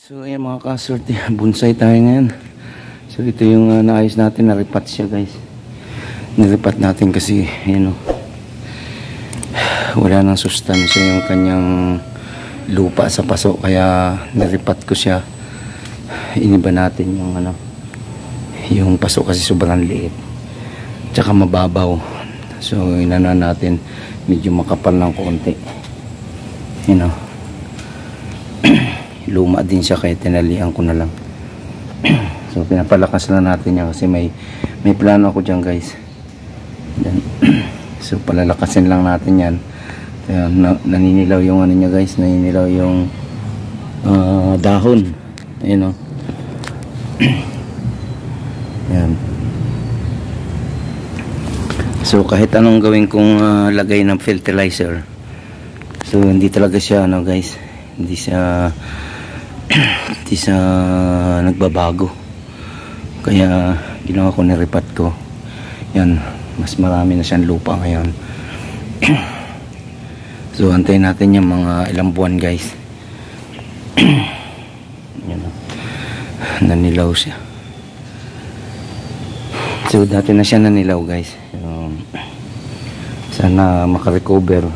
So ayan mga kasorte, bonsai tayo ngayon. So ito yung naayos natin, naripat siya guys. Naripat natin kasi yun, wala nang sustansya yung kanyang lupa sa paso, kaya naripat ko siya. Iniba natin yung yung paso kasi sobrang liit tsaka mababaw. So inana natin, medyo makapal ng konti, luma din siya kaya tinalian ko na lang. So pinapalakas na natin yan kasi may plano ako dyan guys. So palalakasin lang natin yan. Naninilaw yung niya guys, naninilaw yung dahon, yan. So kahit anong gawin kong lagay ng fertilizer, so hindi talaga siya guys, hindi siya nagbabago. Kaya ginawa ko, niripat ko yan, mas marami na siyang lupa ngayon. So antayin natin yung mga ilang buwan guys. Yan, nanilaw siya. So dati na siya nanilaw guys. Sana makarecover.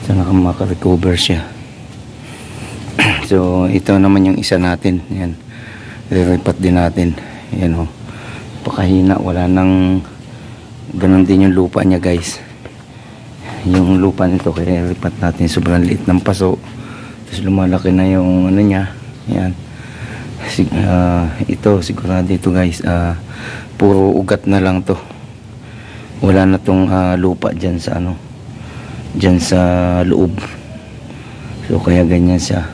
Sana makarecover siya. So ito naman yung isa natin. Yan, re-repat din natin. Yan pakahina, wala nang ganun din yung lupa niya guys. Yung lupa nito kaya repat natin, sobrang liit ng paso, tapos lumalaki na yung niya. Yan. Ito sigurado ito guys, puro ugat na lang to, wala na tong lupa dyan sa dyan sa loob. So kaya ganyan siya,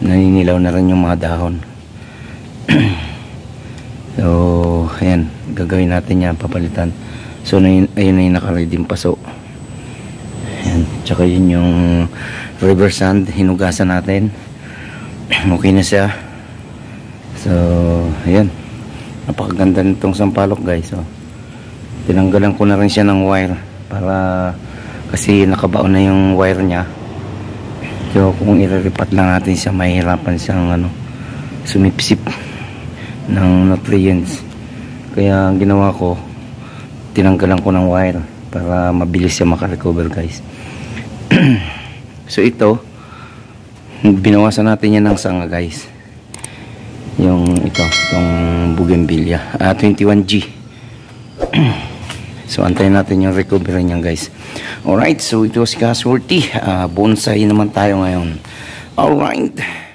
naninilaw na rin yung mga dahon. So ayan, gagawin natin yan, papalitan. So ayun na yung nakaready yung paso. Ayan, tsaka yun yung river sand, hinugasan natin, okay na siya. So ayan, napakaganda nitong sampalok guys. So tinanggalan ko na rin siya ng wire para, kasi nakabaon na yung wire niya. So kung ireripat lang natin siya, mahirapan siyang sumipsip ng nutrients. Kaya ang ginawa ko, tinanggalan ko ng wire para mabilis siya makarecover guys. So ito, binawasan natin yan ng sanga guys, yung itong bougainvillea, 21G. So antayin natin yung recovery niyan guys. Alright, so ito si Kasworthy, bonsai naman tayo ngayon. Alright.